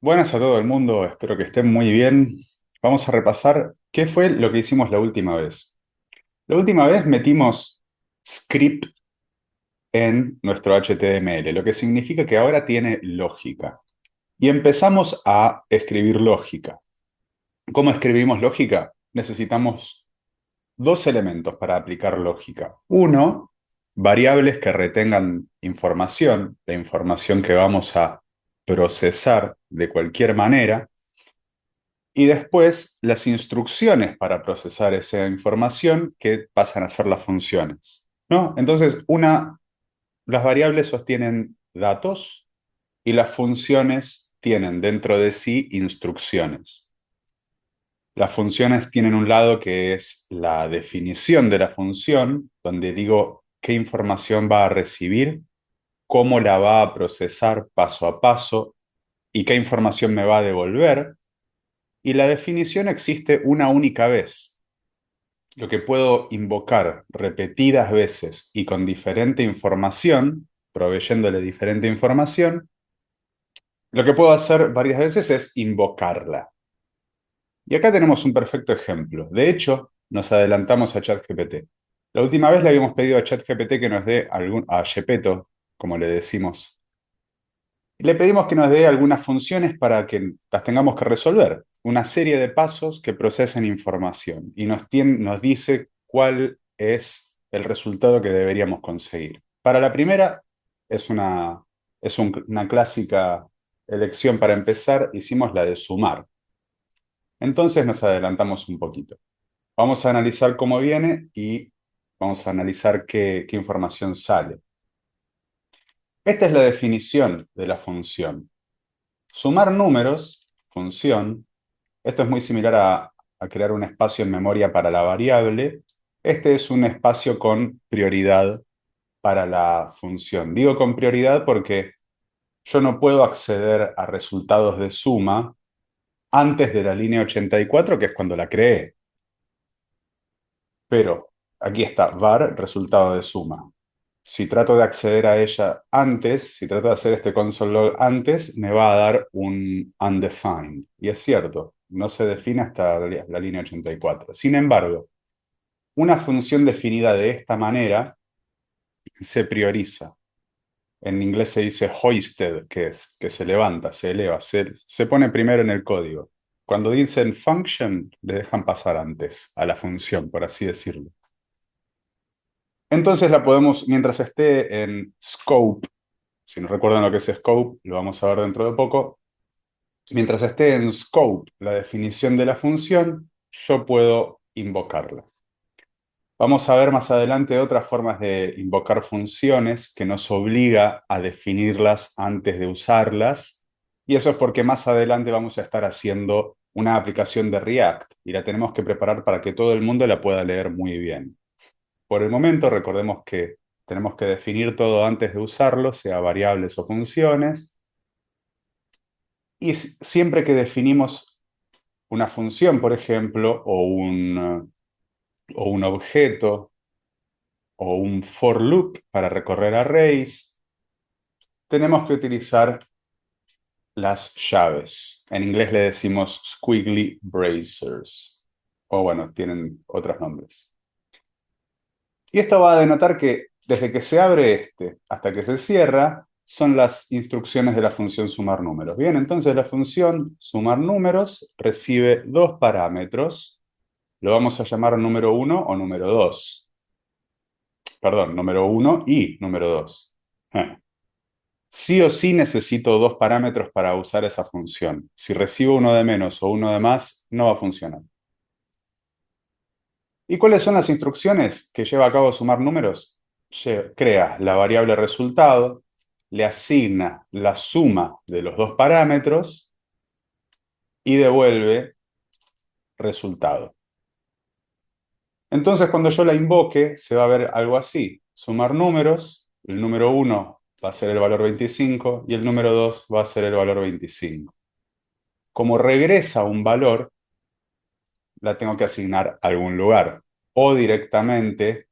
Buenas a todo el mundo, espero que estén muy bien. Vamos a repasar qué fue lo que hicimos la última vez. La última vez metimos script en nuestro HTML, lo que significa que ahora tiene lógica. Y empezamos a escribir lógica. ¿Cómo escribimos lógica? Necesitamos dos elementos para aplicar lógica. Uno, variables que retengan información, la información que vamos a procesar de cualquier manera. Y después las instrucciones para procesar esa información que pasan a ser las funciones, ¿no? Entonces, las variables sostienen datos y las funciones tienen dentro de sí instrucciones. Las funciones tienen un lado que es la definición de la función, donde digo qué información va a recibir, cómo la va a procesar paso a paso y qué información me va a devolver. Y la definición existe una única vez. Lo que puedo invocar repetidas veces y con diferente información, proveyéndole diferente información, lo que puedo hacer varias veces es invocarla. Y acá tenemos un perfecto ejemplo. De hecho, nos adelantamos a ChatGPT. La última vez le habíamos pedido a ChatGPT que nos dé a Gepetto, como le decimos, le pedimos que nos dé algunas funciones para que las tengamos que resolver. Una serie de pasos que procesen información y nos dice cuál es el resultado que deberíamos conseguir. Para la primera, es una clásica elección para empezar, hicimos la de sumar. Entonces nos adelantamos un poquito. Vamos a analizar cómo viene y vamos a analizar qué información sale. Esta es la definición de la función. Sumar números, función. Esto es muy similar a crear un espacio en memoria para la variable. Este es un espacio con prioridad para la función. Digo con prioridad porque yo no puedo acceder a resultados de suma antes de la línea 84, que es cuando la creé. Pero aquí está, var, resultado de suma. Si trato de acceder a ella antes, si trato de hacer este console log antes, me va a dar un undefined. Y es cierto, no se define hasta la línea 84. Sin embargo, una función definida de esta manera se prioriza. En inglés se dice hoisted, que es que se levanta, se eleva, se pone primero en el código. Cuando dicen function, le dejan pasar antes a la función, por así decirlo. Entonces la podemos, mientras esté en scope, si no recuerdan lo que es scope, lo vamos a ver dentro de poco. Mientras esté en scope la definición de la función, yo puedo invocarla. Vamos a ver más adelante otras formas de invocar funciones que nos obliga a definirlas antes de usarlas. Y eso es porque más adelante vamos a estar haciendo una aplicación de React y la tenemos que preparar para que todo el mundo la pueda leer muy bien. Por el momento, recordemos que tenemos que definir todo antes de usarlo, sea variables o funciones. Y siempre que definimos una función, por ejemplo, o un objeto, o un for loop para recorrer arrays, tenemos que utilizar las llaves. En inglés le decimos squiggly bracers. O bueno, tienen otros nombres. Y esto va a denotar que desde que se abre este hasta que se cierra, son las instrucciones de la función sumar números. Bien, entonces la función sumar números recibe dos parámetros. Lo vamos a llamar número uno o número 2. Perdón, número uno y número 2. Sí o sí necesito dos parámetros para usar esa función. Si recibo uno de menos o uno de más, no va a funcionar. ¿Y cuáles son las instrucciones que lleva a cabo sumar números? Crea la variable resultado, le asigna la suma de los dos parámetros y devuelve resultado. Entonces, cuando yo la invoque, se va a ver algo así. Sumar números, el número uno va a ser el valor 25 y el número 2 va a ser el valor 25. Como regresa un valor, la tengo que asignar a algún lugar o directamente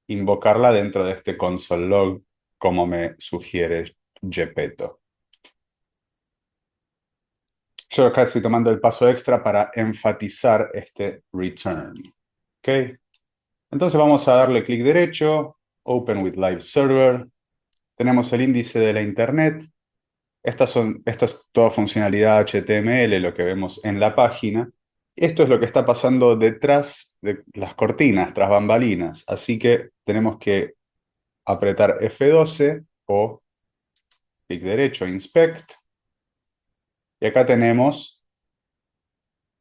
invocarla dentro de este console log como me sugiere Gepetto. Yo acá estoy tomando el paso extra para enfatizar este return. ¿Ok? Entonces vamos a darle clic derecho, Open with Live Server. Tenemos el índice de la Internet. Esto es toda funcionalidad HTML, lo que vemos en la página. Esto es lo que está pasando detrás de las cortinas, tras bambalinas. Así que tenemos que apretar F12 o clic derecho, Inspect. Y acá tenemos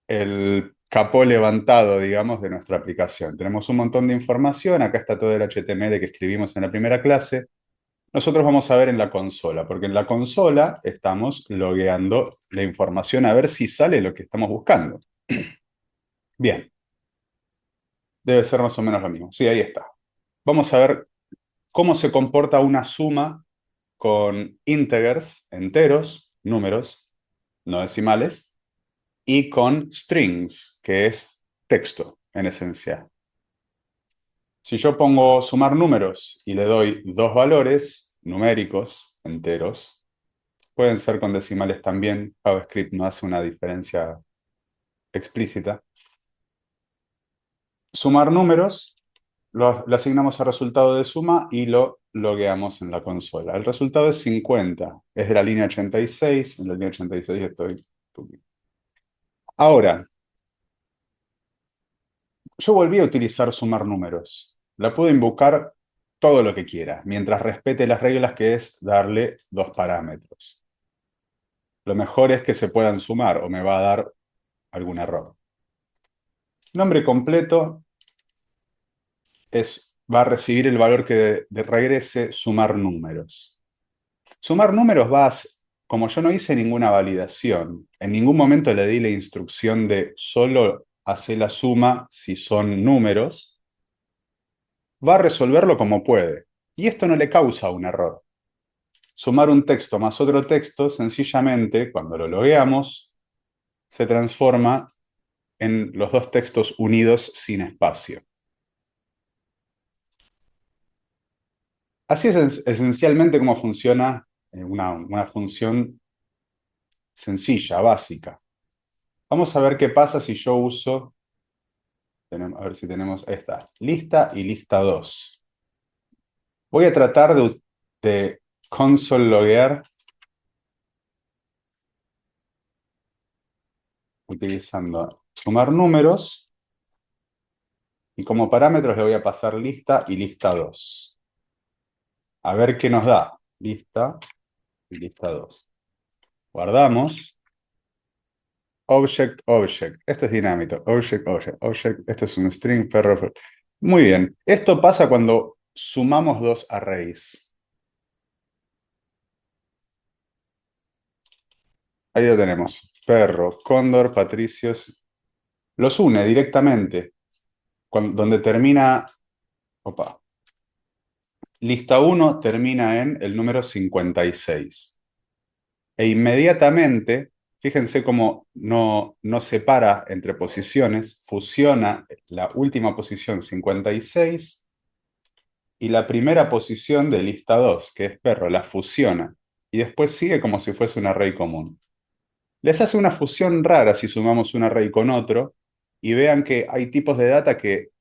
el capó levantado, digamos, de nuestra aplicación. Tenemos un montón de información. Acá está todo el HTML que escribimos en la primera clase. Nosotros vamos a ver en la consola, porque en la consola estamos logueando la información a ver si sale lo que estamos buscando. Bien, debe ser más o menos lo mismo. Sí, ahí está. Vamos a ver cómo se comporta una suma con integers, enteros, números, no decimales, y con strings, que es texto en esencia. Si yo pongo sumar números y le doy dos valores numéricos, enteros, pueden ser con decimales también. JavaScript no hace una diferencia explícita. Sumar números, le asignamos al resultado de suma y lo logueamos en la consola. El resultado es 50. Es de la línea 86. En la línea 86 estoy. Ahora, yo volví a utilizar sumar números. La puedo invocar todo lo que quiera, mientras respete las reglas, que es darle dos parámetros. Lo mejor es que se puedan sumar o me va a dar algún error. Nombre completo va a recibir el valor que regrese sumar números. Sumar números como yo no hice ninguna validación, en ningún momento le di la instrucción de solo hacer la suma si son números, va a resolverlo como puede. Y esto no le causa un error. Sumar un texto más otro texto, sencillamente, cuando lo logueamos, se transforma en los dos textos unidos sin espacio. Así es esencialmente cómo funciona una función sencilla, básica. Vamos a ver qué pasa si yo uso, a ver si tenemos esta, lista y lista 2. Voy a tratar de console loguear utilizando sumar números y como parámetros le voy a pasar lista y lista 2. A ver qué nos da. Lista y lista 2. Guardamos. Object, object. Esto es dinámico. Object, object, object. Esto es un string, perro. Muy bien. Esto pasa cuando sumamos dos arrays. Ahí lo tenemos. Perro, cóndor, patricios. Los une directamente. Donde termina. Opa. Lista 1 termina en el número 56. E inmediatamente, fíjense cómo no separa entre posiciones, fusiona la última posición 56 y la primera posición de lista 2, que es perro, la fusiona. Y después sigue como si fuese un array común. Les hace una fusión rara si sumamos un array con otro, y vean que hay tipos de data que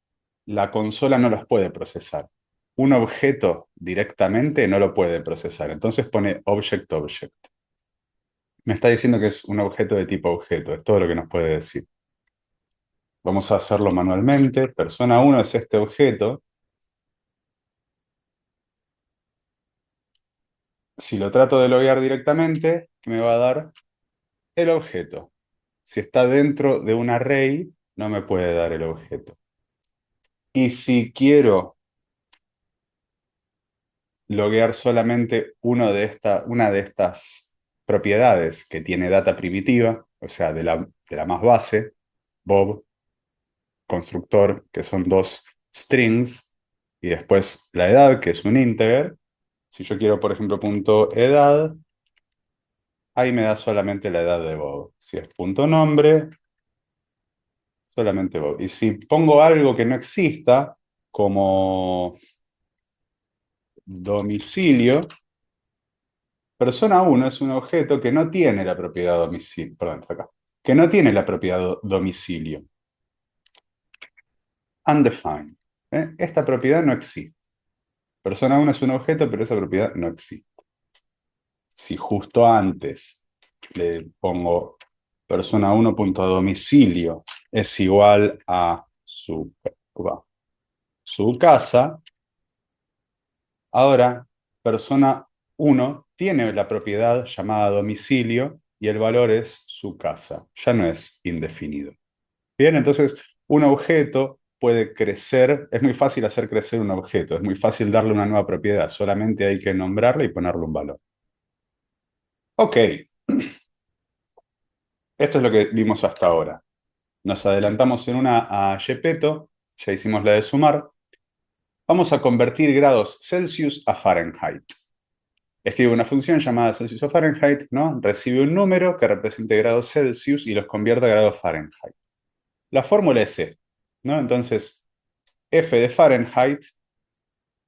la consola no los puede procesar. Un objeto directamente no lo puede procesar. Entonces pone object object. Me está diciendo que es un objeto de tipo objeto. Es todo lo que nos puede decir. Vamos a hacerlo manualmente. Persona 1 es este objeto. Si lo trato de loguear directamente, me va a dar el objeto. Si está dentro de un array, no me puede dar el objeto. Y si quiero loguear solamente una de estas propiedades que tiene data primitiva, o sea, de la más base, Bob, constructor, que son dos strings, y después la edad, que es un integer. Si yo quiero, por ejemplo, punto edad, ahí me da solamente la edad de Bob. Si es punto nombre, solamente Bob. Y si pongo algo que no exista, como domicilio, Persona 1 es un objeto que no tiene la propiedad domicilio, perdón, está acá, que no tiene la propiedad domicilio. Undefined. Esta propiedad no existe. Persona 1 es un objeto, pero esa propiedad no existe. Si justo antes le pongo persona 1.domicilio es igual a su casa, ahora persona 1 tiene la propiedad llamada domicilio y el valor es su casa, ya no es indefinido. Bien, entonces un objeto puede crecer, es muy fácil hacer crecer un objeto, es muy fácil darle una nueva propiedad, solamente hay que nombrarle y ponerle un valor. Ok, esto es lo que vimos hasta ahora. Nos adelantamos en una a Gepetto, ya hicimos la de sumar. Vamos a convertir grados Celsius a Fahrenheit. Escribo una función llamada Celsius o Fahrenheit, ¿no? Recibe un número que represente grados Celsius y los convierte a grados Fahrenheit. La fórmula es esta, ¿no? Entonces, F de Fahrenheit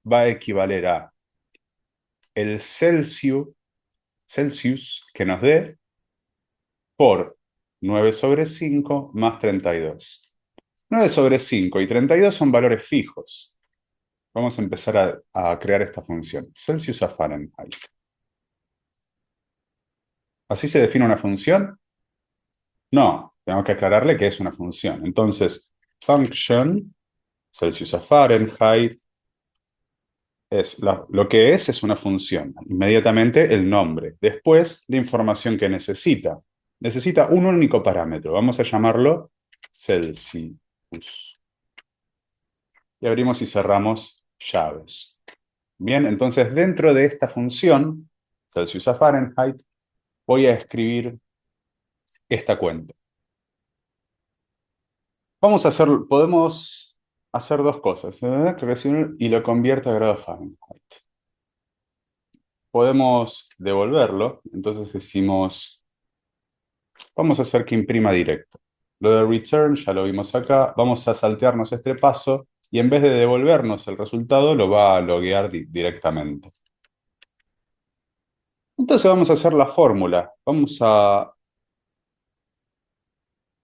va a equivaler a el Celsius que nos dé por 9 sobre 5 más 32. 9 sobre 5 y 32 son valores fijos. Vamos a empezar a crear esta función. Celsius a Fahrenheit. ¿Así se define una función? No, tengo que aclararle que es una función. Entonces, function Celsius a Fahrenheit lo que es una función. Inmediatamente el nombre. Después, la información que necesita. Necesita un único parámetro. Vamos a llamarlo Celsius. Y abrimos y cerramos llaves. Bien, entonces dentro de esta función, Celsius a Fahrenheit, voy a escribir esta cuenta. Podemos hacer dos cosas, y lo convierto a grado Fahrenheit. Podemos devolverlo, entonces decimos, vamos a hacer que imprima directo. Lo de return ya lo vimos acá, vamos a saltearnos este paso y en vez de devolvernos el resultado lo va a loguear directamente. Entonces vamos a hacer la fórmula.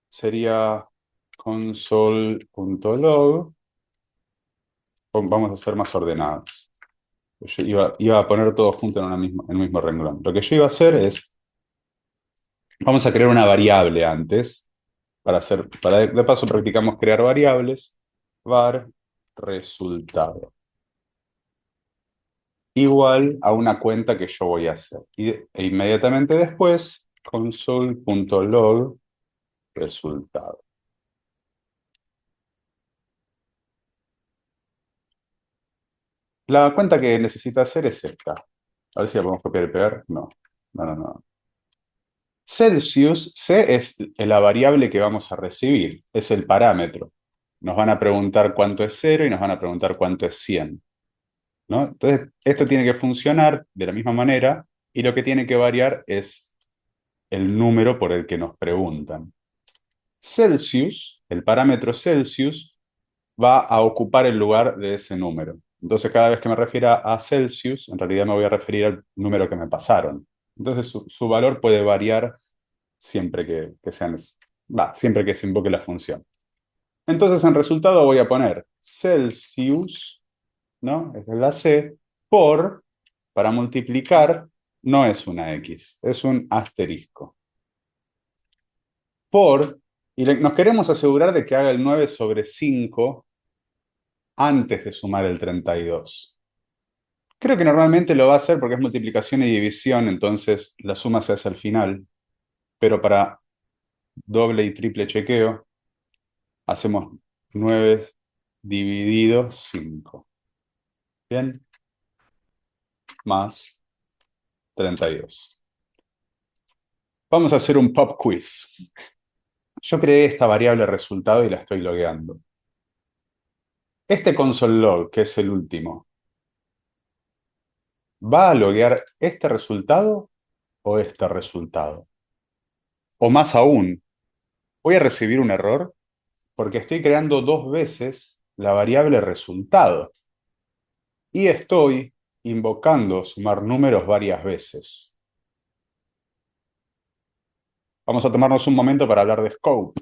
Sería console.log. Vamos a ser más ordenados. Yo iba a poner todo junto en el mismo renglón. Lo que yo iba a hacer es, vamos a crear una variable antes, de paso practicamos crear variables, var resultado, igual a una cuenta que yo voy a hacer. E inmediatamente después, console.log resultado. La cuenta que necesita hacer es esta. A ver si la podemos copiar y pegar. No, no, no, no. Celsius, C es la variable que vamos a recibir, es el parámetro. Nos van a preguntar cuánto es 0 y nos van a preguntar cuánto es 100, ¿no? Entonces, esto tiene que funcionar de la misma manera y lo que tiene que variar es el número por el que nos preguntan. Celsius, el parámetro Celsius, va a ocupar el lugar de ese número. Entonces, cada vez que me refiera a Celsius, en realidad me voy a referir al número que me pasaron. Entonces, su valor puede variar siempre siempre que se invoque la función. Entonces, en resultado voy a poner Celsius, ¿no? Esta es la C, para multiplicar, no es una X, es un asterisco. Y nos queremos asegurar de que haga el 9 sobre 5 antes de sumar el 32. Creo que normalmente lo va a hacer porque es multiplicación y división, entonces la suma se hace al final. Pero para doble y triple chequeo, hacemos 9 dividido 5. Bien, más 32. Vamos a hacer un pop quiz. Yo creé esta variable resultado y la estoy logueando. Este console log, que es el último, ¿va a loguear este resultado o este resultado? O más aún, ¿voy a recibir un error? Porque estoy creando dos veces la variable resultado. Y estoy invocando sumar números varias veces. Vamos a tomarnos un momento para hablar de scope,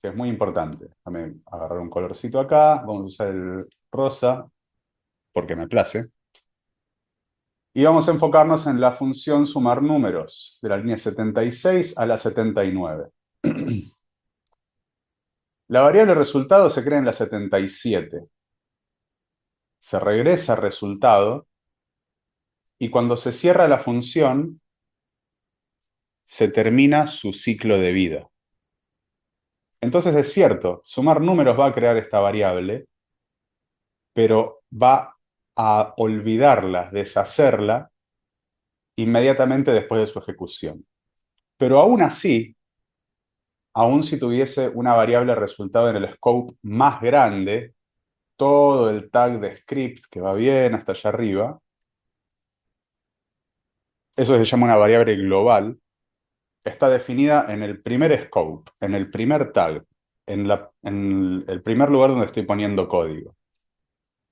que es muy importante. Déjame agarrar un colorcito acá. Vamos a usar el rosa, porque me place. Y vamos a enfocarnos en la función sumar números, de la línea 76 a la 79. La variable resultado se crea en la 77. Se regresa al resultado y cuando se cierra la función, se termina su ciclo de vida. Entonces es cierto, sumar números va a crear esta variable, pero va a olvidarla, deshacerla inmediatamente después de su ejecución. Pero aún así, aún si tuviese una variable resultado en el scope más grande, todo el tag de script que va bien hasta allá arriba, eso se llama una variable global, está definida en el primer scope, en el primer tag, en el primer lugar donde estoy poniendo código.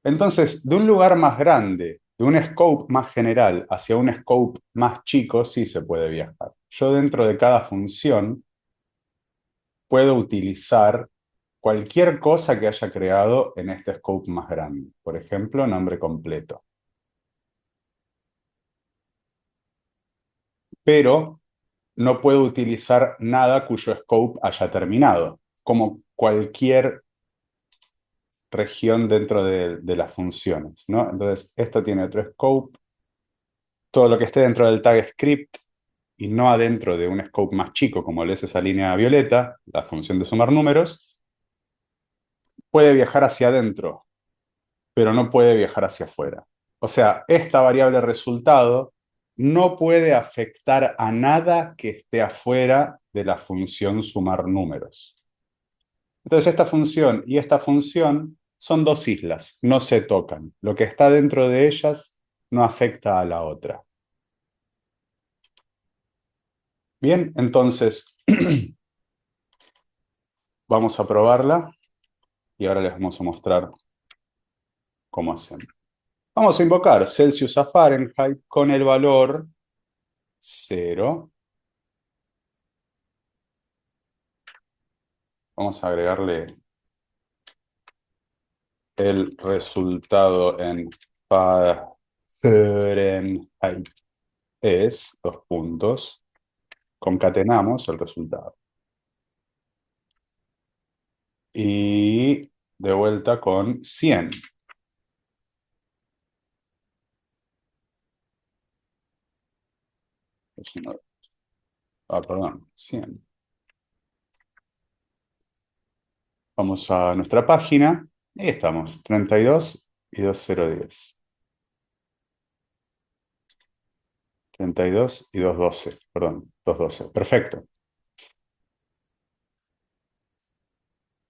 Entonces, de un lugar más grande, de un scope más general hacia un scope más chico, sí se puede viajar. Yo dentro de cada función puedo utilizar cualquier cosa que haya creado en este scope más grande. Por ejemplo, nombre completo. Pero no puedo utilizar nada cuyo scope haya terminado, como cualquier región dentro de las funciones, ¿no? Entonces, esto tiene otro scope. Todo lo que esté dentro del tag script y no adentro de un scope más chico, como lo es esa línea violeta, la función de sumar números, puede viajar hacia adentro, pero no puede viajar hacia afuera. O sea, esta variable resultado no puede afectar a nada que esté afuera de la función sumar números. Entonces, esta función y esta función son dos islas, no se tocan. Lo que está dentro de ellas no afecta a la otra. Bien, entonces vamos a probarla y ahora les vamos a mostrar cómo hacemos. Vamos a invocar Celsius a Fahrenheit con el valor 0. Vamos a agregarle el resultado en Fahrenheit. Es, dos puntos, concatenamos el resultado. Y de vuelta con 100. Perdón, 100. Vamos a nuestra página. Ahí estamos, 32 y 2010. 32 y 212, perdón, 212. Perfecto.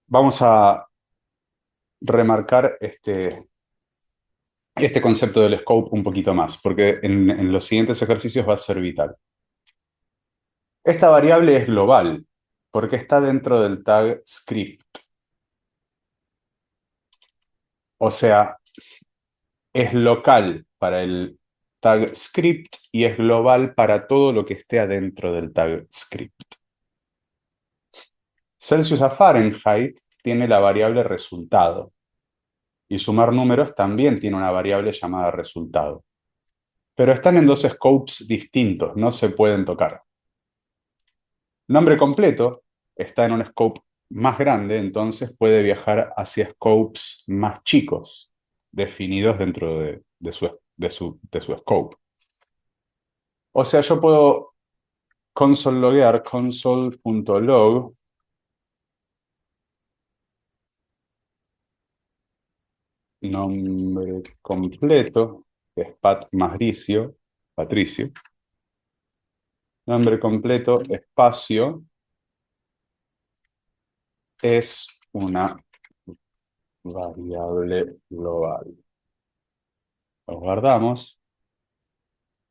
Vamos a remarcar este concepto del scope un poquito más, porque en los siguientes ejercicios va a ser vital. Esta variable es global, porque está dentro del tag script. O sea, es local para el tag script y es global para todo lo que esté adentro del tag script. Celsius a Fahrenheit tiene la variable resultado y sumar números también tiene una variable llamada resultado. Pero están en dos scopes distintos, no se pueden tocar. Nombre completo está en un scope más grande, entonces puede viajar hacia scopes más chicos, definidos dentro de su scope. O sea, yo puedo console loguear console.log nombre completo, que es Patricio, nombre completo, espacio, es una variable global. Lo guardamos.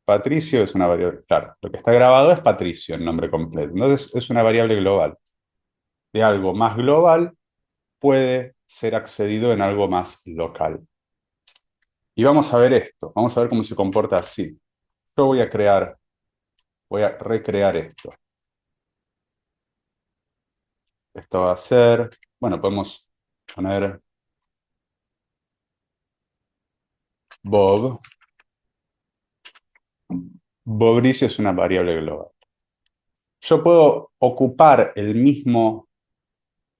Patricio es una variable, claro, lo que está grabado es Patricio, el nombre completo. Entonces es una variable global. De algo más global puede ser accedido en algo más local. Y vamos a ver esto, vamos a ver cómo se comporta así. Yo voy a recrear esto. Esto va a ser, bueno, podemos poner Bob. Bobricio es una variable global. Yo puedo ocupar el mismo,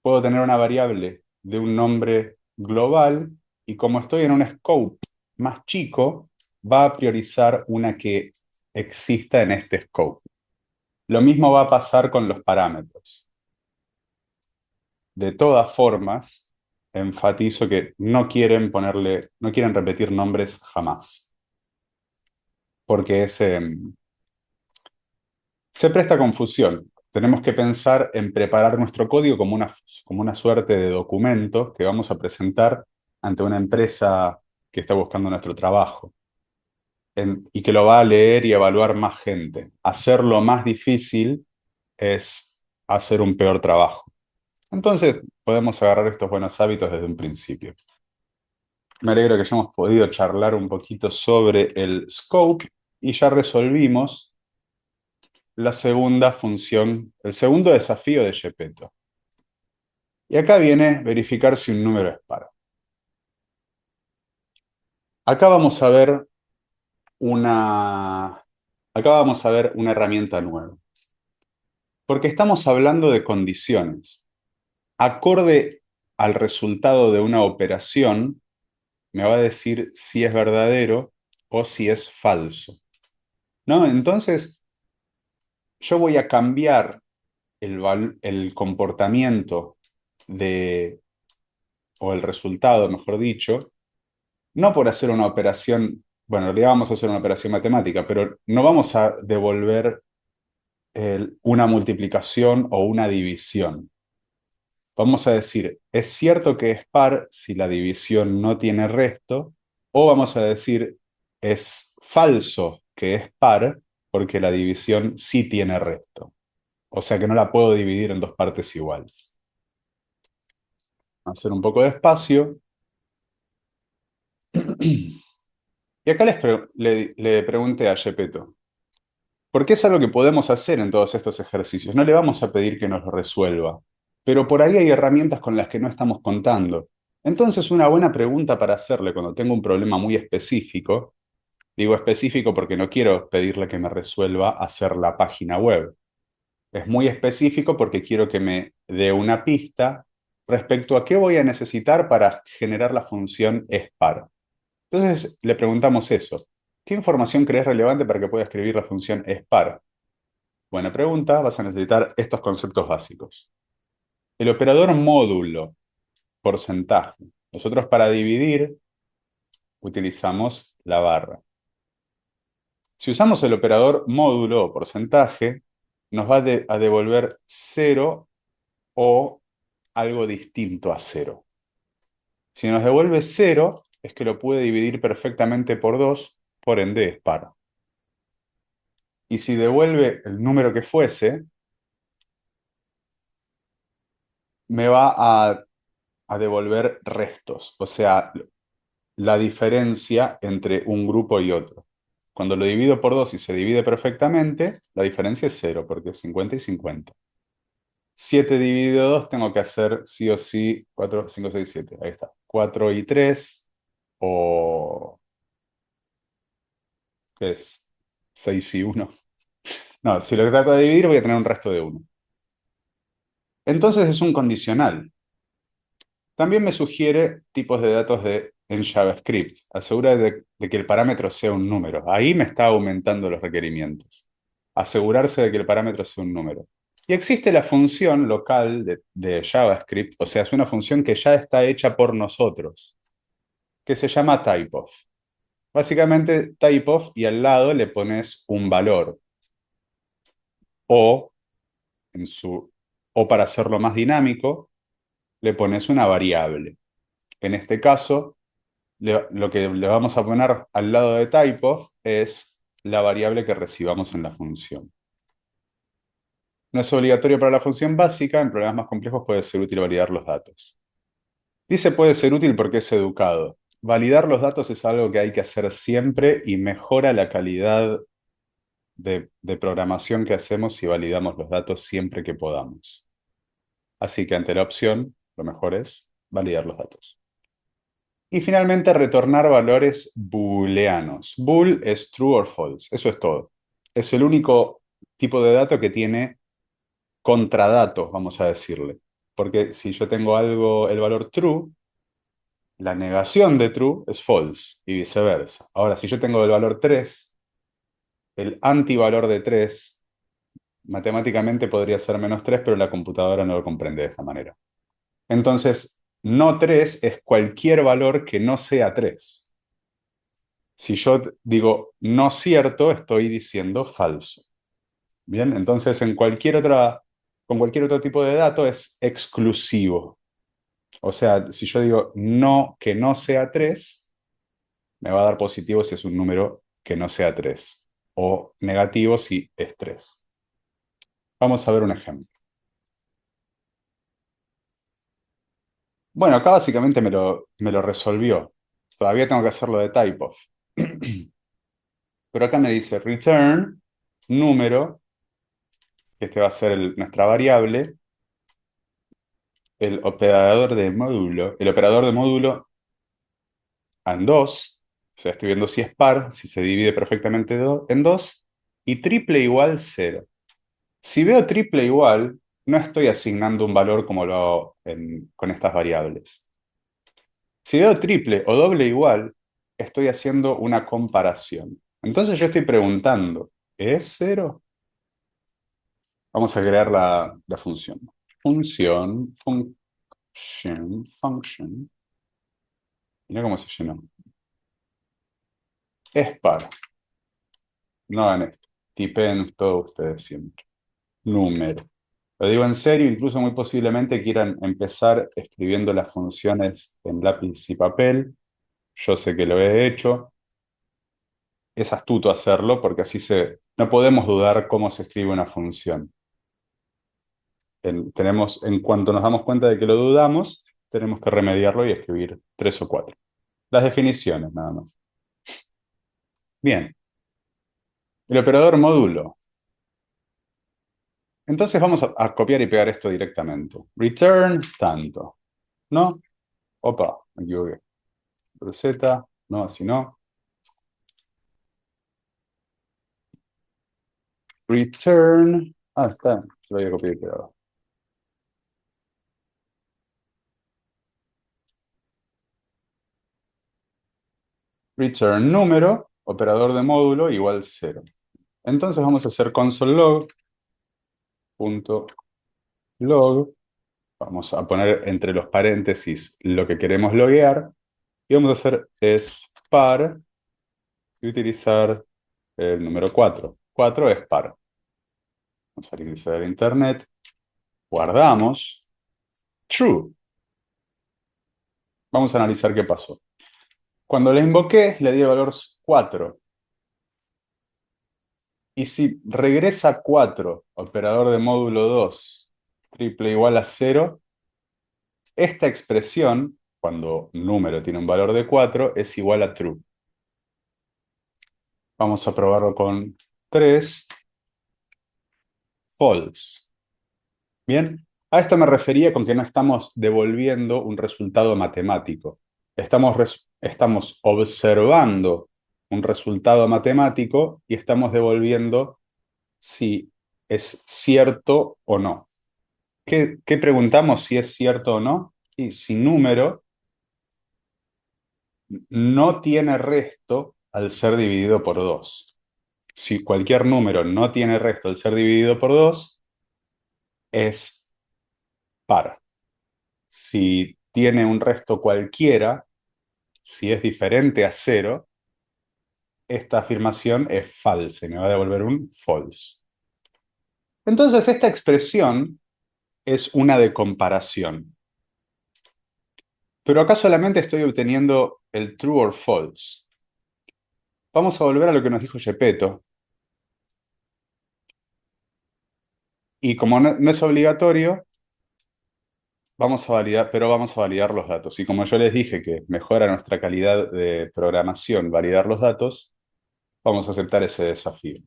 puedo tener una variable de un nombre global y como estoy en un scope más chico, va a priorizar una que exista en este scope. Lo mismo va a pasar con los parámetros. De todas formas, enfatizo que no quieren ponerle, no quieren repetir nombres jamás, porque se presta confusión. Tenemos que pensar en preparar nuestro código como una suerte de documento que vamos a presentar ante una empresa que está buscando nuestro trabajo y que lo va a leer y evaluar más gente. Hacerlo más difícil es hacer un peor trabajo. Entonces, podemos agarrar estos buenos hábitos desde un principio. Me alegro que hayamos podido charlar un poquito sobre el scope y ya resolvimos la segunda función, el segundo desafío de Gepetto. Y acá viene verificar si un número es par. Acá vamos a ver una, acá vamos a ver una herramienta nueva, porque estamos hablando de condiciones. Acorde al resultado de una operación, me va a decir si es verdadero o si es falso, ¿no? Entonces, yo voy a cambiar el comportamiento de, o el resultado, mejor dicho, no por hacer una operación, bueno, en realidad vamos a hacer una operación matemática, pero no vamos a devolver una multiplicación o una división. Vamos a decir, es cierto que es par si la división no tiene resto, o vamos a decir, es falso que es par porque la división sí tiene resto. O sea que no la puedo dividir en dos partes iguales. Vamos a hacer un poco de espacio. Y acá le pregunté a Gepetto, porque es algo que podemos hacer en todos estos ejercicios. No le vamos a pedir que nos lo resuelva, pero por ahí hay herramientas con las que no estamos contando. Entonces, una buena pregunta para hacerle cuando tengo un problema muy específico, digo específico porque no quiero pedirle que me resuelva hacer la página web. Es muy específico porque quiero que me dé una pista respecto a qué voy a necesitar para generar la función espar. Entonces le preguntamos eso. ¿Qué información crees relevante para que pueda escribir la función espar? Buena pregunta, vas a necesitar estos conceptos básicos. El operador módulo, porcentaje. Nosotros para dividir utilizamos la barra. Si usamos el operador módulo o porcentaje, nos va a devolver cero o algo distinto a cero. Si nos devuelve cero, es que lo puede dividir perfectamente por 2, por ende es par. Y si devuelve el número que fuese, me va a devolver restos, o sea, la diferencia entre un grupo y otro. Cuando lo divido por 2 y se divide perfectamente, la diferencia es cero, porque es 50 y 50. 7 dividido 2 tengo que hacer sí o sí 4, 5, 6, 7. Ahí está. 4 y 3, o ¿qué es? 6 y 1. No, si lo trato de dividir voy a tener un resto de 1. Entonces es un condicional. También me sugiere tipos de datos en JavaScript. Asegura de que el parámetro sea un número. Ahí me está aumentando los requerimientos. Asegurarse de que el parámetro sea un número. Y existe la función local de JavaScript, o sea, es una función que ya está hecha por nosotros, que se llama typeof. Básicamente, typeof y al lado le pones un valor. O, o para hacerlo más dinámico, le pones una variable. En este caso, lo que le vamos a poner al lado de typeof es la variable que recibamos en la función. No es obligatorio para la función básica, en problemas más complejos puede ser útil validar los datos. Dice puede ser útil porque es educado. Validar los datos es algo que hay que hacer siempre y mejora la calidad de programación que hacemos si validamos los datos siempre que podamos. Así que ante la opción, lo mejor es validar los datos. Y finalmente retornar valores booleanos. Bool es true or false, eso es todo. Es el único tipo de dato que tiene contradatos, vamos a decirle. Porque si yo tengo algo, el valor true, la negación de true es false y viceversa. Ahora, si yo tengo el valor 3, el antivalor de 3 matemáticamente podría ser -3, pero la computadora no lo comprende de esta manera. Entonces, no 3 es cualquier valor que no sea 3. Si yo digo no cierto, estoy diciendo falso. Bien, entonces con cualquier otro tipo de dato es exclusivo. O sea, si yo digo no que no sea 3, me va a dar positivo si es un número que no sea 3 o negativo si es 3. Vamos a ver un ejemplo. Bueno, acá básicamente me lo resolvió. Todavía tengo que hacerlo de typeof. Pero acá me dice return número, que este va a ser nuestra variable, el operador de módulo. El operador de módulo en 2, o sea, estoy viendo si es par, si se divide perfectamente en 2, y triple igual 0. Si veo triple igual, no estoy asignando un valor como lo hago con estas variables. Si veo triple o doble igual, estoy haciendo una comparación. Entonces yo estoy preguntando, ¿es 0? Vamos a crear la función. Function. Mira cómo se llenó. Es par. No hagan esto. Tipen todo ustedes siempre. Número. Lo digo en serio, incluso muy posiblemente quieran empezar escribiendo las funciones en lápiz y papel. Yo sé que lo he hecho. Es astuto hacerlo porque no podemos dudar cómo se escribe una función. En cuanto nos damos cuenta de que lo dudamos, tenemos que remediarlo y escribir 3 o 4. Las definiciones, nada más. Bien, el operador módulo. Entonces vamos a copiar y pegar esto directamente. Return tanto. ¿No? Opa, me equivoqué. Z, no, así no. Return. Ah, está. Se lo voy a copiar y pegar. Return número, operador de módulo igual 0. Entonces vamos a hacer console.log. Vamos a poner entre los paréntesis lo que queremos loguear. Y vamos a hacer es par y utilizar el número 4. 4 es par. Vamos a iniciar el internet. Guardamos. True. Vamos a analizar qué pasó. Cuando le invoqué, le di el valor 4. Y si regresa 4, operador de módulo 2, triple igual a 0, esta expresión, cuando número tiene un valor de 4, es igual a true. Vamos a probarlo con 3, false. Bien, a esto me refería con que no estamos devolviendo un resultado matemático. Estamos observando un resultado matemático y estamos devolviendo si es cierto o no. ¿Qué preguntamos si es cierto o no? Y si número no tiene resto al ser dividido por 2. Si cualquier número no tiene resto al ser dividido por 2, es par. Si tiene un resto cualquiera, si es diferente a 0, esta afirmación es falsa y me va a devolver un false. Entonces, esta expresión es una de comparación. Pero acá solamente estoy obteniendo el true or false. Vamos a volver a lo que nos dijo Gepetto. Y como no es obligatorio, pero vamos a validar los datos. Y como yo les dije que mejora nuestra calidad de programación validar los datos, vamos a aceptar ese desafío.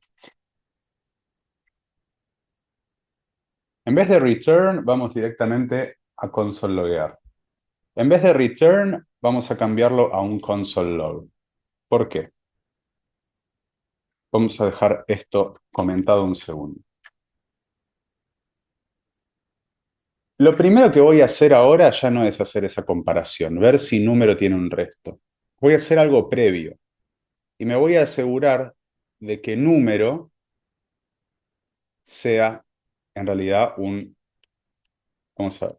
En vez de return, vamos directamente a console loguear. En vez de return, vamos a cambiarlo a un console log. ¿Por qué? Vamos a dejar esto comentado un segundo. Lo primero que voy a hacer ahora ya no es hacer esa comparación, ver si número tiene un resto. Voy a hacer algo previo y me voy a asegurar de que número sea en realidad un... Vamos a ver.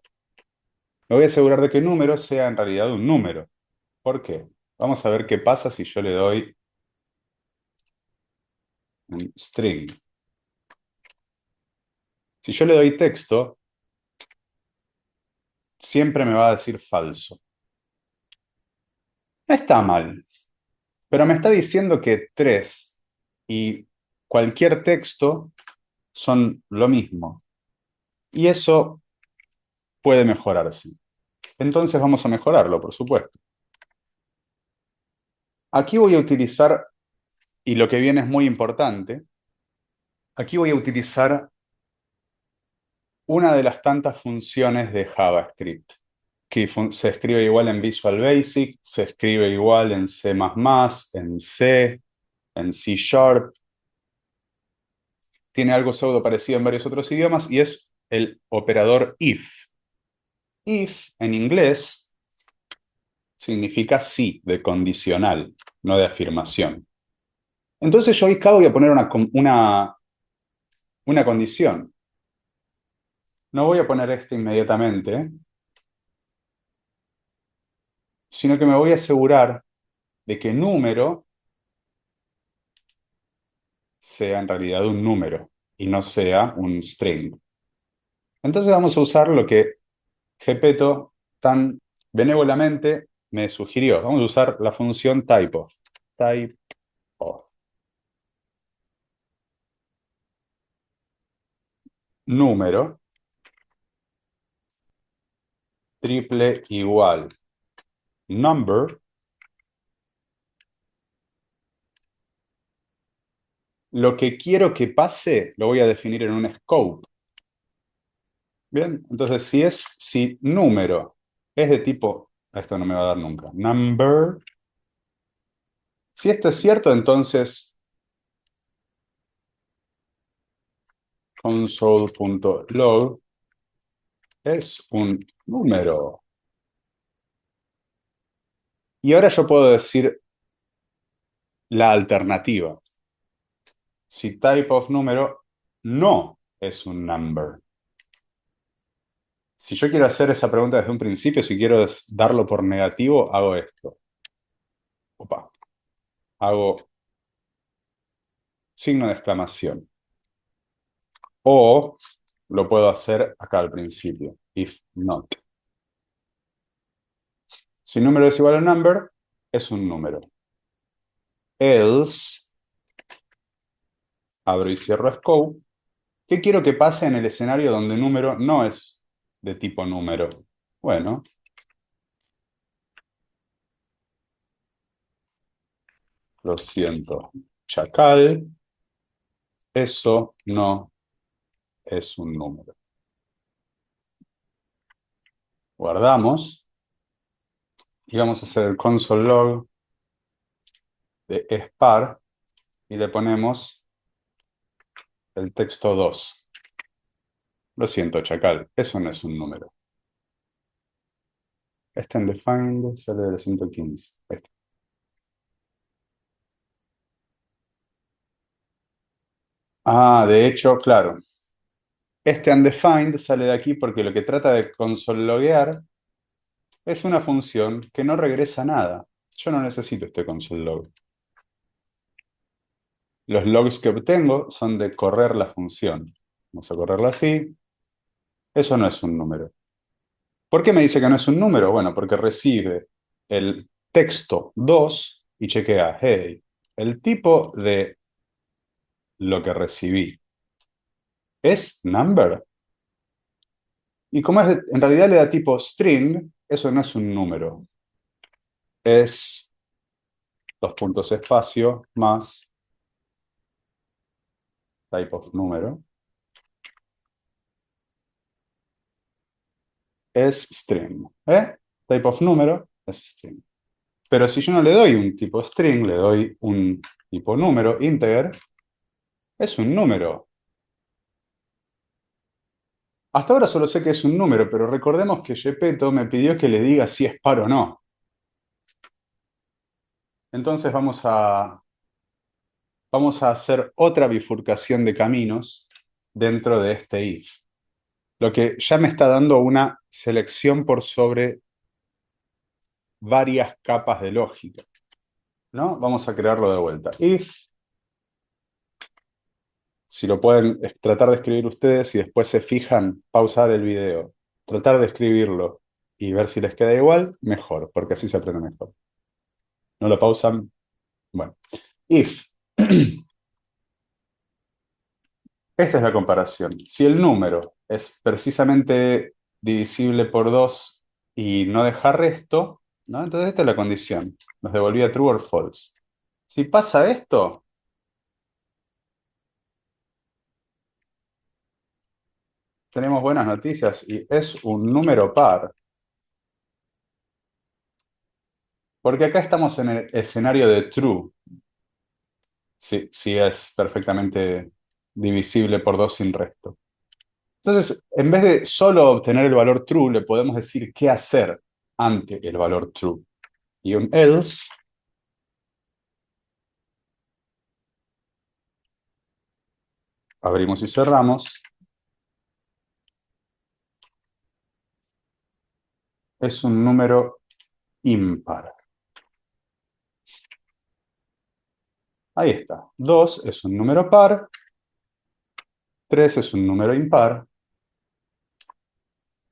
Me voy a asegurar de que número sea en realidad un número. ¿Por qué? Vamos a ver qué pasa si yo le doy un string. Si yo le doy texto, siempre me va a decir falso. No está mal, pero me está diciendo que 3 y cualquier texto son lo mismo. Y eso puede mejorarse. Entonces vamos a mejorarlo, por supuesto. Aquí voy a utilizar, y lo que viene es muy importante, aquí voy a utilizar una de las tantas funciones de JavaScript, que se escribe igual en Visual Basic, se escribe igual en C++, en C, en C Sharp, tiene algo pseudo parecido en varios otros idiomas y es el operador if. If en inglés significa sí, de condicional, no de afirmación. Entonces yo acá voy a poner una condición. No voy a poner esto inmediatamente, sino que me voy a asegurar de que número sea en realidad un número y no sea un string. Entonces vamos a usar lo que Gepetto tan benévolamente me sugirió. Vamos a usar la función typeof. Typeof. Número triple igual number. Lo que quiero que pase lo voy a definir en un scope. Bien, entonces si número es de tipo, esto no me va a dar nunca, number. Si esto es cierto, entonces console.log es un número. Y ahora yo puedo decir la alternativa. Si type of número no es un number. Si yo quiero hacer esa pregunta desde un principio, si quiero darlo por negativo, hago esto. Opa. Hago signo de exclamación. O lo puedo hacer acá al principio. If not. Si número es igual a number, es un número. Else, abro y cierro scope. ¿Qué quiero que pase en el escenario donde número no es de tipo número? Bueno, lo siento, chacal, eso no es un número. Guardamos y vamos a hacer el console log de spar y le ponemos el texto 2. Lo siento, chacal, eso no es un número. Este undefined sale de la 115. Este. Ah, de hecho, claro. Este undefined sale de aquí porque lo que trata de console loguear es una función que no regresa nada. Yo no necesito este console log. Los logs que obtengo son de correr la función. Vamos a correrla así. Eso no es un número. ¿Por qué me dice que no es un número? Bueno, porque recibe el texto 2 y chequea, hey, el tipo de lo que recibí es number. Y como en realidad le da tipo string, eso no es un número. Es dos puntos espacio más type of número. es string. Type of número es string. Pero si yo no le doy un tipo string, le doy un tipo número, integer, es un número. Hasta ahora solo sé que es un número, pero recordemos que Gepetto me pidió que le diga si es par o no. Entonces vamos a hacer otra bifurcación de caminos dentro de este if. Lo que ya me está dando una selección por sobre varias capas de lógica, ¿no? Vamos a crearlo de vuelta. If, si lo pueden tratar de escribir ustedes y después se fijan, pausar el video, tratar de escribirlo y ver si les queda igual, mejor, porque así se aprende mejor. No lo pausan. Bueno, if. Esta es la comparación. Si el número es precisamente divisible por 2 y no deja resto, ¿no? Entonces esta es la condición. Nos devolvía true or false. Si pasa esto, tenemos buenas noticias y es un número par. Porque acá estamos en el escenario de true. Si es perfectamente divisible por 2 sin resto. Entonces, en vez de solo obtener el valor true, le podemos decir qué hacer ante el valor true. Y un else abrimos y cerramos, es un número impar. Ahí está. 2 es un número par, 3 es un número impar,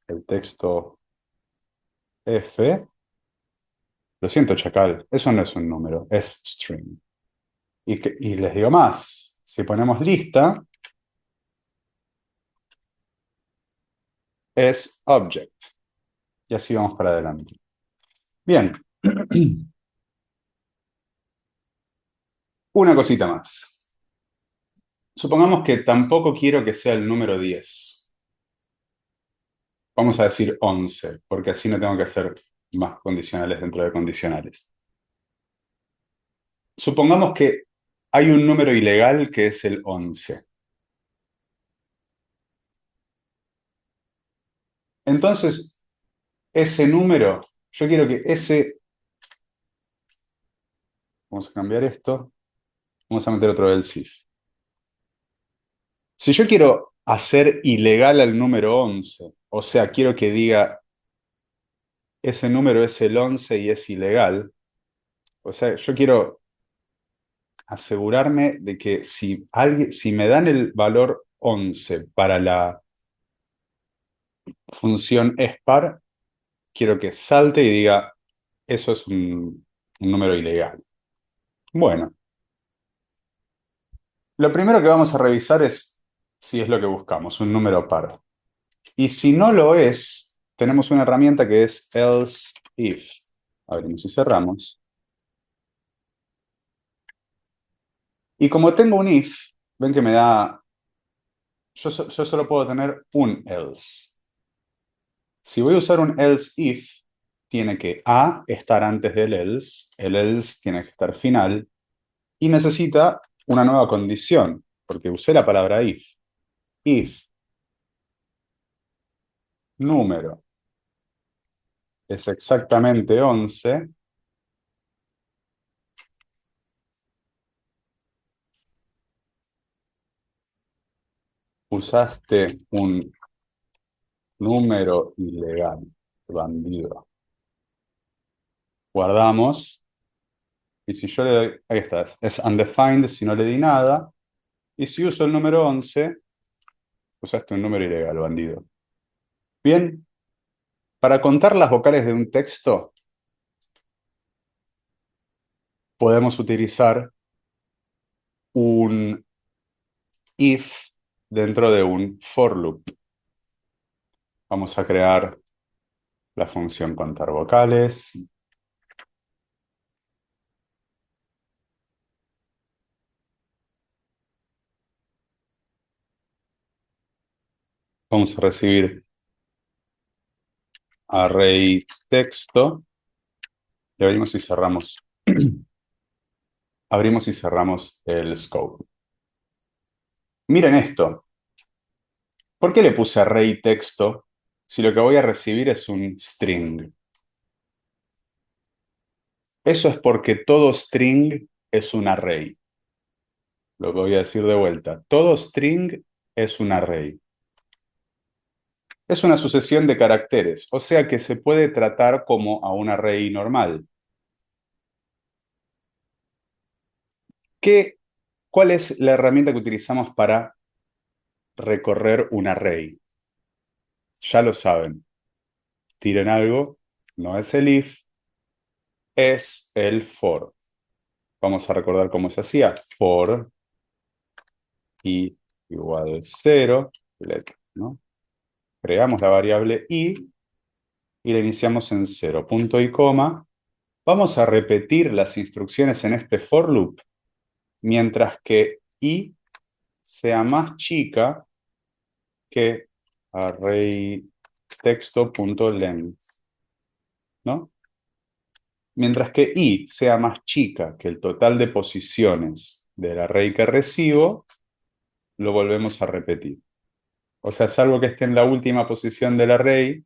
el texto F. Lo siento, chacal, eso no es un número, es string. Y les digo más, si ponemos lista, es object. Y así vamos para adelante. Bien, una cosita más. Supongamos que tampoco quiero que sea el número 10. Vamos a decir 11, porque así no tengo que hacer más condicionales dentro de condicionales. Supongamos que hay un número ilegal que es el 11. Entonces, ese número, yo quiero que vamos a cambiar esto, vamos a meter otro else if. Si yo quiero hacer ilegal al número 11, o sea, quiero que diga ese número es el 11 y es ilegal, o sea, yo quiero asegurarme de que si me dan el valor 11 para la función espar, quiero que salte y diga, eso es un número ilegal. Bueno, lo primero que vamos a revisar es si es lo que buscamos, un número par. Y si no lo es, tenemos una herramienta que es else if. Abrimos y cerramos. Y como tengo un if, ven que me da, yo solo puedo tener un else. Si voy a usar un else if, tiene que A estar antes del else, el else tiene que estar final, y necesita una nueva condición, porque usé la palabra if. If número es exactamente 11, usaste un número ilegal, bandido. Guardamos, y si yo le doy, ahí está, es undefined si no le di nada, y si uso el número 11, usaste un número ilegal, bandido. Bien, para contar las vocales de un texto, podemos utilizar un if dentro de un for loop. Vamos a crear la función contar vocales. Vamos a recibir array texto, y abrimos y cerramos. Abrimos y cerramos el scope. Miren esto. ¿Por qué le puse array texto si lo que voy a recibir es un string? Eso es porque todo string es un array. Lo que voy a decir de vuelta. Todo string es un array. Es una sucesión de caracteres, o sea que se puede tratar como a un array normal. ¿Cuál es la herramienta que utilizamos para recorrer un array? Ya lo saben. Tiren algo. No es el if, es el for. Vamos a recordar cómo se hacía. For i igual 0, ¿no? Creamos la variable y la iniciamos en 0, punto y coma. Vamos a repetir las instrucciones en este for loop mientras que i sea más chica que array texto.length, ¿no? Mientras que i sea más chica que el total de posiciones del array que recibo, lo volvemos a repetir. O sea, salvo que esté en la última posición del array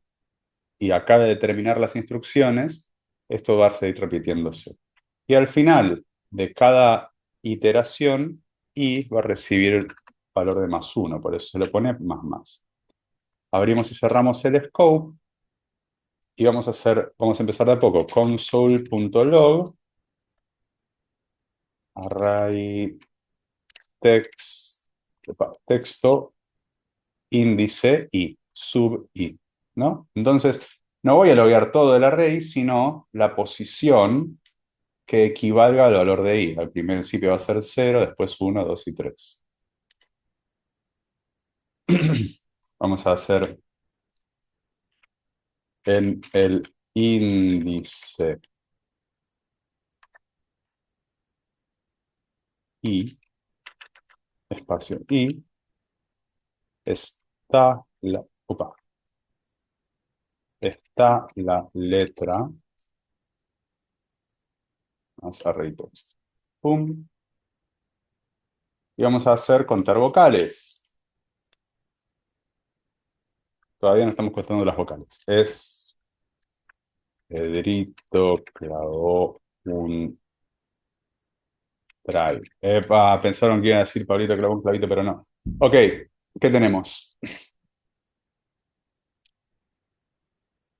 y acabe de terminar las instrucciones, esto va a seguir repitiéndose. Y al final de cada iteración, i va a recibir el valor de +1, por eso se le pone más. Abrimos y cerramos el scope y vamos a empezar de a poco. Console.log array texto índice i, sub i, ¿no? Entonces, no voy a loguear todo el array, sino la posición que equivalga al valor de i. Al principio va a ser 0, después 1, 2 y 3. Vamos a hacer en el índice i, espacio i, está la letra, vamos a array text. Pum. Y vamos a hacer contar vocales. Todavía no estamos contando las vocales. Es Pedrito clavó un drive. Epa, pensaron que iba a decir Pablito clavó un clavito, pero no. Ok, ¿qué tenemos?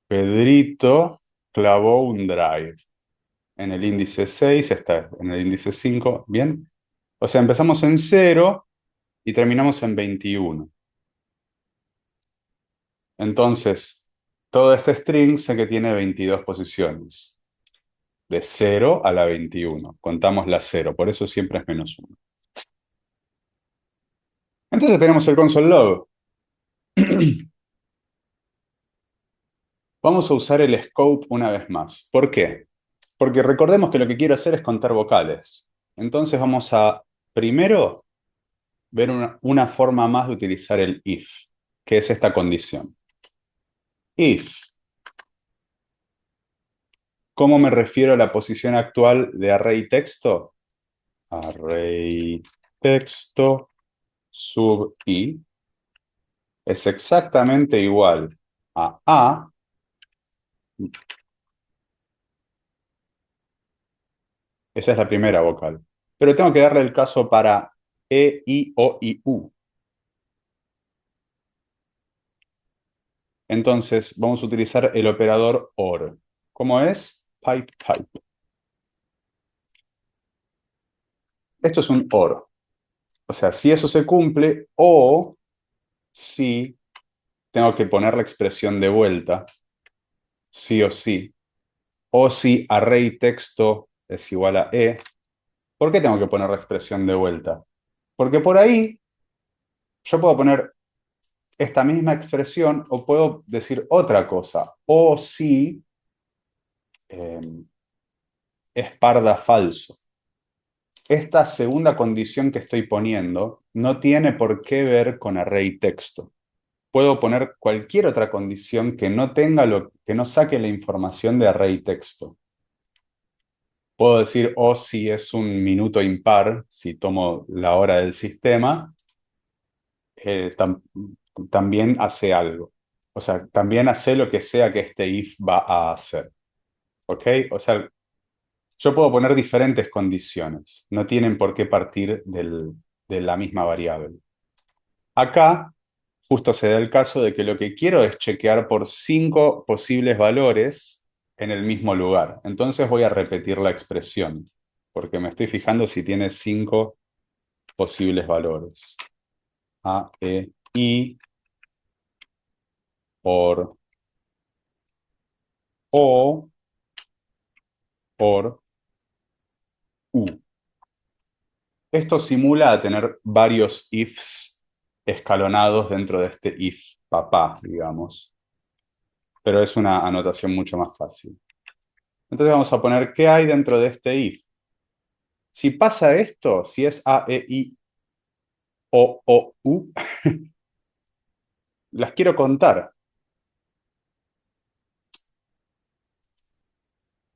Pedrito clavó un drive. En el índice 6 está en el índice 5. ¿Bien? O sea, empezamos en 0 y terminamos en 21. Entonces, todo este string sé que tiene 22 posiciones. De 0 a la 21. Contamos la 0, por eso siempre es -1. Entonces tenemos el console log. Vamos a usar el scope una vez más. ¿Por qué? Porque recordemos que lo que quiero hacer es contar vocales. Entonces vamos a primero ver una forma más de utilizar el if, que es esta condición. If, ¿cómo me refiero a la posición actual de array texto? Array texto sub i es exactamente igual a esa es la primera vocal. Pero tengo que darle el caso para e, i, o y u. Entonces vamos a utilizar el operador OR. ¿Cómo es? Pipe type. Esto es un OR. O sea, si eso se cumple o si tengo que poner la expresión de vuelta, sí o sí, o si array texto es igual a e. ¿Por qué tengo que poner la expresión de vuelta? Porque por ahí yo puedo poner esta misma expresión o puedo decir otra cosa. O si eh, es parda falso. Esta segunda condición que estoy poniendo no tiene por qué ver con array texto. puedo poner cualquier otra condición que no tenga que no saque la información de array texto. Puedo decir, o si es un minuto impar, si tomo la hora del sistema, también hace algo. O sea, también hace lo que sea que este if va a hacer. ¿Ok? O sea, yo puedo poner diferentes condiciones. No tienen por qué partir de la misma variable. Acá, justo se da el caso de que lo que quiero es chequear por 5 posibles valores en el mismo lugar. Entonces voy a repetir la expresión, porque me estoy fijando si tiene 5 posibles valores. A, E, I, por O, por U. Esto simula a tener varios ifs escalonados dentro de este if papá, digamos. Pero es una anotación mucho más fácil. Entonces vamos a poner qué hay dentro de este if. Si pasa esto, si es A, E, I, O, U, las quiero contar.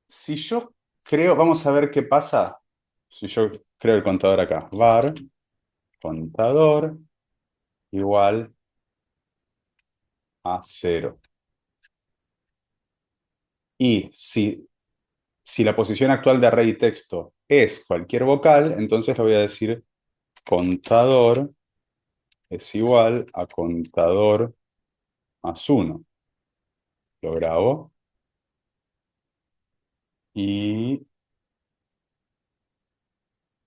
Si yo creo, vamos a ver qué pasa. Si yo creo el contador acá, var, contador, igual a 0. Y si la posición actual de array texto es cualquier vocal, entonces le voy a decir contador es igual a contador más 1. Lo grabo y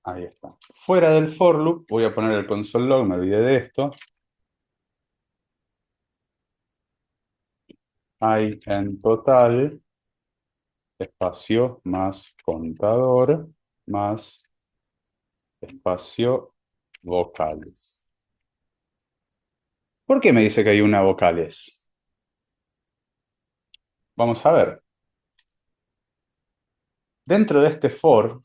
ahí está. Fuera del for loop voy a poner el console log, me olvidé de esto. Hay en total espacio más contador más espacio vocales. ¿Por qué me dice que hay una vocales? Vamos a ver. Dentro de este for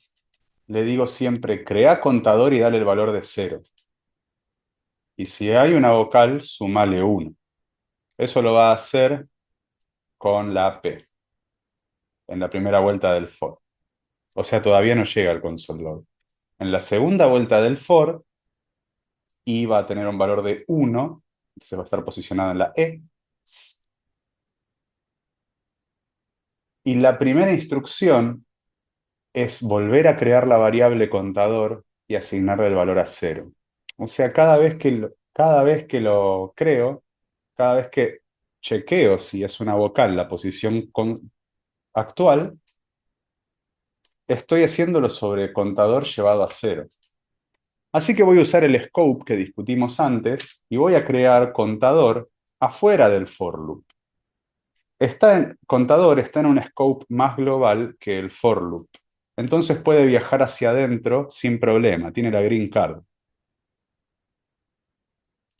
le digo siempre crea contador y dale el valor de 0. Y si hay una vocal, sumale 1. Eso lo va a hacer con la P en la primera vuelta del for. O sea, todavía no llega al console log. En la segunda vuelta del for, I va a tener un valor de 1, entonces va a estar posicionado en la E. Y la primera instrucción es volver a crear la variable contador y asignarle el valor a 0. O sea, cada vez que lo creo, cada vez que chequeo si es una vocal la posición actual, estoy haciéndolo sobre contador llevado a 0. Así que voy a usar el scope que discutimos antes y voy a crear contador afuera del for loop. Contador está en un scope más global que el for loop. Entonces puede viajar hacia adentro sin problema, tiene la green card.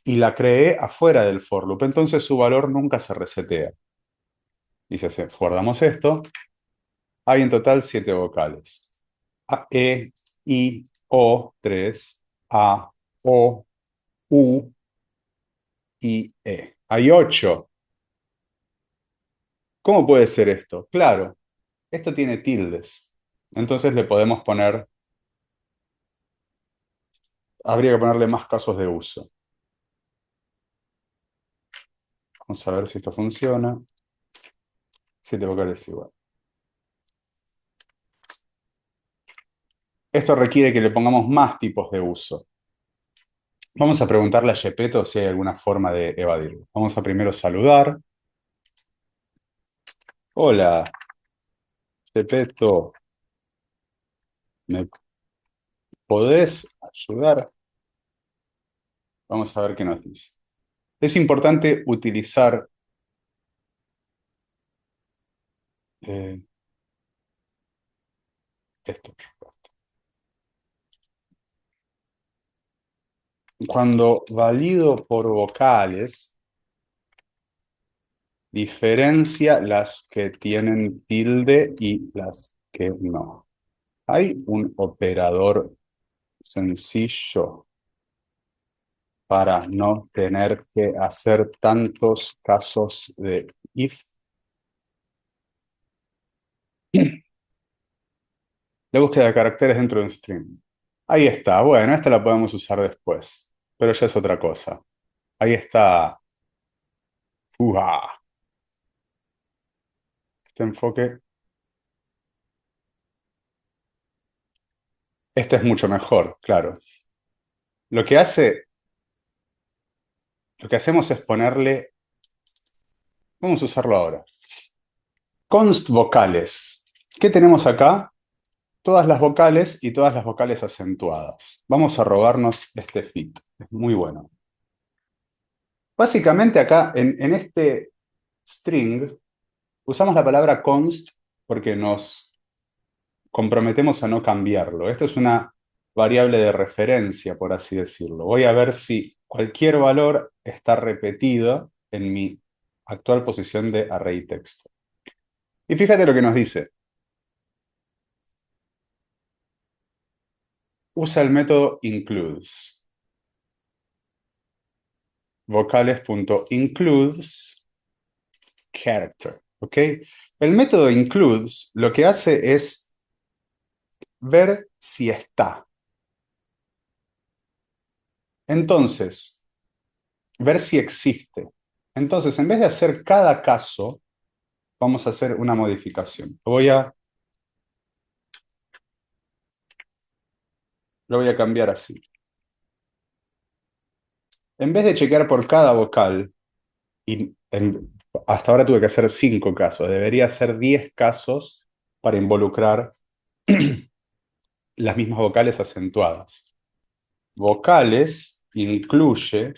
Y la creé afuera del for loop, entonces su valor nunca se resetea. Y si guardamos esto, hay en total 7 vocales. A, E, I, O, 3, A, O, U, I, E. Hay 8. ¿Cómo puede ser esto? Claro, esto tiene tildes. Entonces le podemos poner, habría que ponerle más casos de uso. Vamos a ver si esto funciona. 7 vocales igual. Esto requiere que le pongamos más tipos de uso. Vamos a preguntarle a Gepetto si hay alguna forma de evadirlo. Vamos a primero saludar. Hola, Gepetto, ¿me podés ayudar? Vamos a ver qué nos dice. Es importante utilizar eh, esto. Cuando valido por vocales, diferencia las que tienen tilde y las que no. Hay un operador sencillo para no tener que hacer tantos casos de if. La búsqueda de caracteres dentro de un string. Ahí está. Bueno, esta la podemos usar después, pero ya es otra cosa. Ahí está. ¡Uja! Este enfoque. Este es mucho mejor, claro. Lo que hace, lo que hacemos es ponerle. Vamos a usarlo ahora. Const vocales. ¿Qué tenemos acá? Todas las vocales y todas las vocales acentuadas. Vamos a robarnos este fit. Es muy bueno. Básicamente acá en este string usamos la palabra const porque nos comprometemos a no cambiarlo. Esto es una variable de referencia, por así decirlo. Voy a ver si cualquier valor está repetido en mi actual posición de array texto. Y fíjate lo que nos dice. Usa el método includes. Vocales.includes character. ¿Ok? El método includes lo que hace es ver si está. Entonces, ver si existe. Entonces, en vez de hacer cada caso, vamos a hacer una modificación. Lo voy a cambiar así. En vez de chequear por cada vocal, y hasta ahora tuve que hacer 5 casos, debería hacer 10 casos para involucrar las mismas vocales acentuadas. Vocales incluye.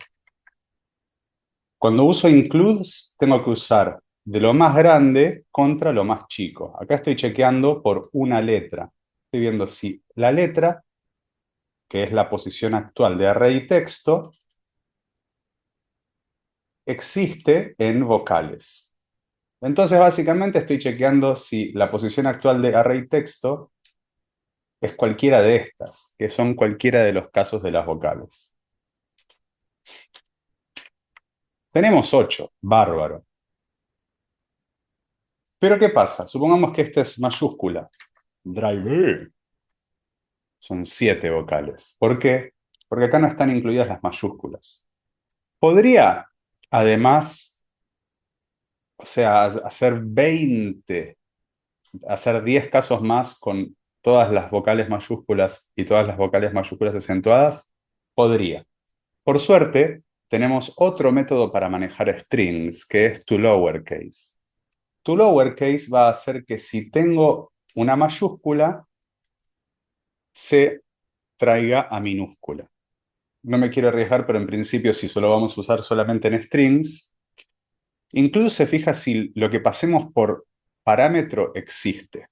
Cuando uso includes, tengo que usar de lo más grande contra lo más chico. Acá estoy chequeando por una letra. Estoy viendo si la letra, que es la posición actual de array texto, existe en vocales. Entonces, básicamente estoy chequeando si la posición actual de array texto es cualquiera de estas, que son cualquiera de los casos de las vocales. Tenemos 8, bárbaro. Pero ¿qué pasa? Supongamos que esta es mayúscula. Drive. Son 7 vocales. ¿Por qué? Porque acá no están incluidas las mayúsculas. Podría, además, o sea, hacer 10 casos más con todas las vocales mayúsculas y todas las vocales mayúsculas acentuadas. Podría. Por suerte, tenemos otro método para manejar strings, que es toLowerCase. ToLowerCase va a hacer que si tengo una mayúscula, se traiga a minúscula. No me quiero arriesgar, pero en principio, si solo vamos a usar solamente en strings, incluso se fija si lo que pasemos por parámetro existe.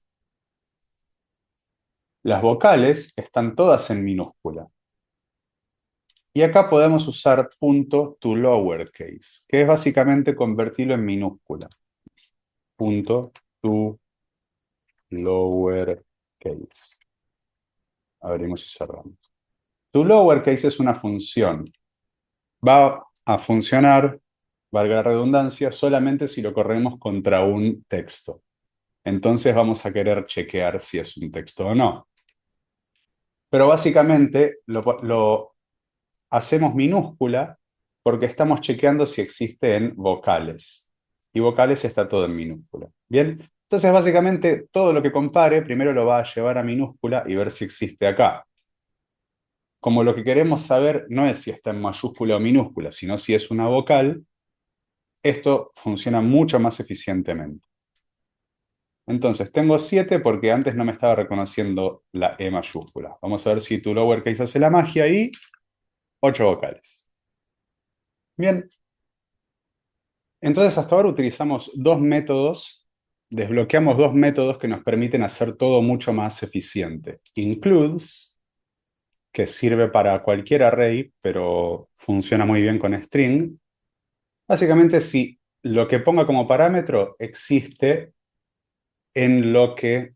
Las vocales están todas en minúscula. Y acá podemos usar punto toLowerCase, que es básicamente convertirlo en minúscula. Punto toLowerCase. Abrimos y cerramos. ToLowerCase es una función. Va a funcionar, valga la redundancia, solamente si lo corremos contra un texto. Entonces vamos a querer chequear si es un texto o no. Pero básicamente lo hacemos minúscula porque estamos chequeando si existe en vocales. Y vocales está todo en minúscula. ¿Bien? Entonces básicamente todo lo que compare primero lo va a llevar a minúscula y ver si existe acá. Como lo que queremos saber no es si está en mayúscula o minúscula, sino si es una vocal, esto funciona mucho más eficientemente. Entonces, tengo 7 porque antes no me estaba reconociendo la E mayúscula. Vamos a ver si tu lowercase hace la magia y 8 vocales. Bien. Entonces, hasta ahora utilizamos 2 métodos, desbloqueamos 2 métodos que nos permiten hacer todo mucho más eficiente. Includes, que sirve para cualquier array, pero funciona muy bien con string. Básicamente, si lo que ponga como parámetro existe en lo que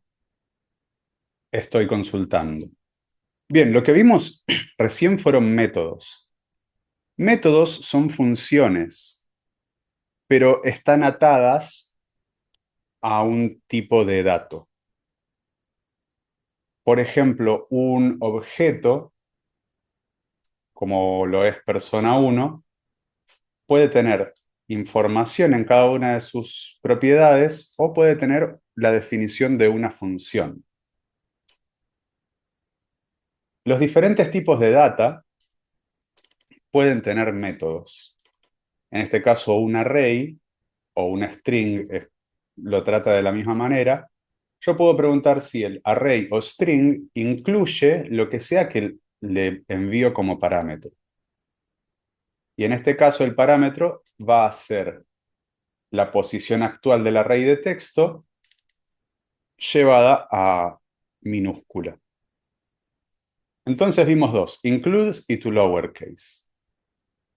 estoy consultando. Bien, lo que vimos recién fueron métodos. Métodos son funciones, pero están atadas a un tipo de dato. Por ejemplo, un objeto, como lo es persona uno, puede tener información en cada una de sus propiedades o puede tener la definición de una función. Los diferentes tipos de data pueden tener métodos. En este caso, un array o un string lo trata de la misma manera. Yo puedo preguntar si el array o string incluye lo que sea que le envío como parámetro. Y en este caso el parámetro va a ser la posición actual del array de texto llevada a minúscula. Entonces vimos dos, include y to lowercase.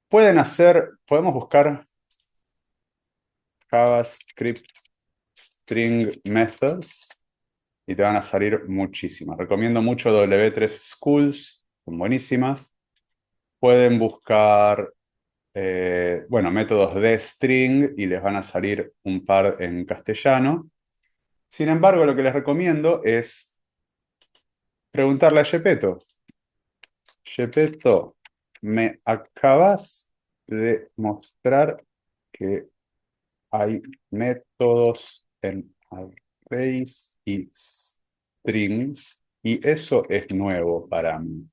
Podemos buscar JavaScript string methods y te van a salir muchísimas. Recomiendo mucho W3 Schools, son buenísimas. Pueden buscar, bueno, métodos de string y les van a salir un par en castellano. Sin embargo, lo que les recomiendo es preguntarle a Gepetto. Gepetto, me acabas de mostrar que hay métodos en arrays y strings y eso es nuevo para mí.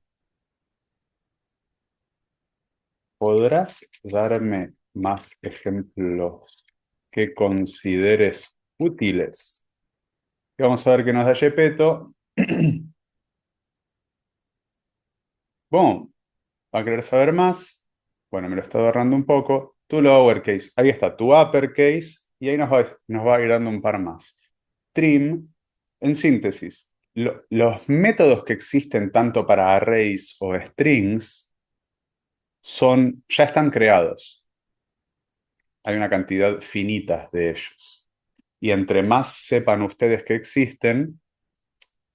¿Podrás darme más ejemplos que consideres útiles? Y vamos a ver qué nos da Gepetto. Boom. ¿Va a querer saber más? Bueno, me lo está agarrando un poco. Tu lowercase, ahí está, tu uppercase, y ahí nos va a ir dando un par más. Trim, en síntesis, los métodos que existen tanto para arrays o strings ya están creados. Hay una cantidad finita de ellos. Y entre más sepan ustedes que existen,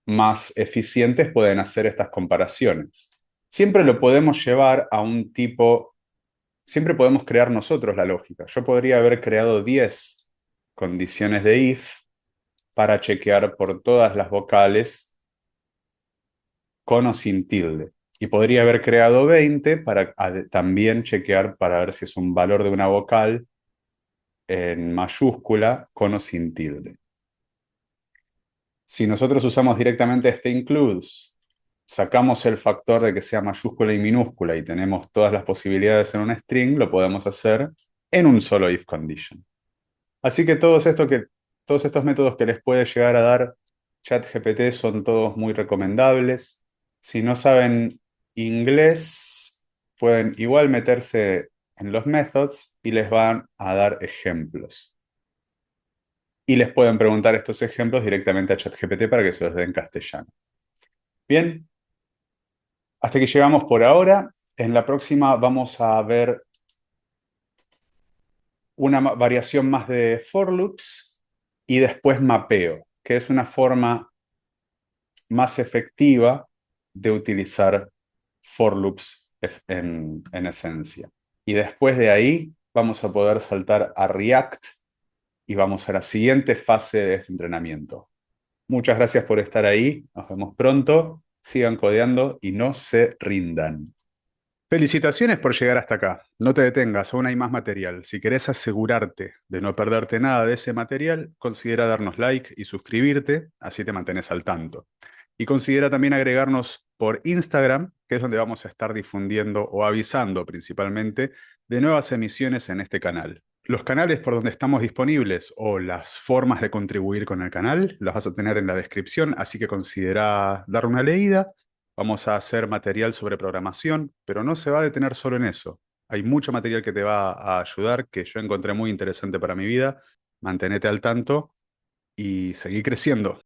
más eficientes pueden hacer estas comparaciones. Siempre lo podemos llevar a un tipo. Siempre podemos crear nosotros la lógica. Yo podría haber creado 10 condiciones de if para chequear por todas las vocales con o sin tilde. Y podría haber creado 20 para también chequear para ver si es un valor de una vocal en mayúscula con o sin tilde. Si nosotros usamos directamente este includes, sacamos el factor de que sea mayúscula y minúscula y tenemos todas las posibilidades en un string, lo podemos hacer en un solo if condition. Así que todos estos métodos que les puede llegar a dar ChatGPT son todos muy recomendables. Si no saben inglés, pueden igual meterse en los methods y les van a dar ejemplos. Y les pueden preguntar estos ejemplos directamente a ChatGPT para que se los den en castellano. Bien, hasta que llegamos por ahora. En la próxima vamos a ver una variación más de for loops y después mapeo, que es una forma más efectiva de utilizar for loops en esencia. Y después de ahí vamos a poder saltar a React y vamos a la siguiente fase de este entrenamiento. Muchas gracias por estar ahí. Nos vemos pronto. Sigan codeando y no se rindan. Felicitaciones por llegar hasta acá. No te detengas, aún hay más material. Si querés asegurarte de no perderte nada de ese material, considera darnos like y suscribirte, así te mantenés al tanto. Y considera también agregarnos por Instagram, que es donde vamos a estar difundiendo o avisando principalmente de nuevas emisiones en este canal. Los canales por donde estamos disponibles o las formas de contribuir con el canal las vas a tener en la descripción, así que considera dar una leída. Vamos a hacer material sobre programación, pero no se va a detener solo en eso. Hay mucho material que te va a ayudar, que yo encontré muy interesante para mi vida. Mantenete al tanto y seguí creciendo.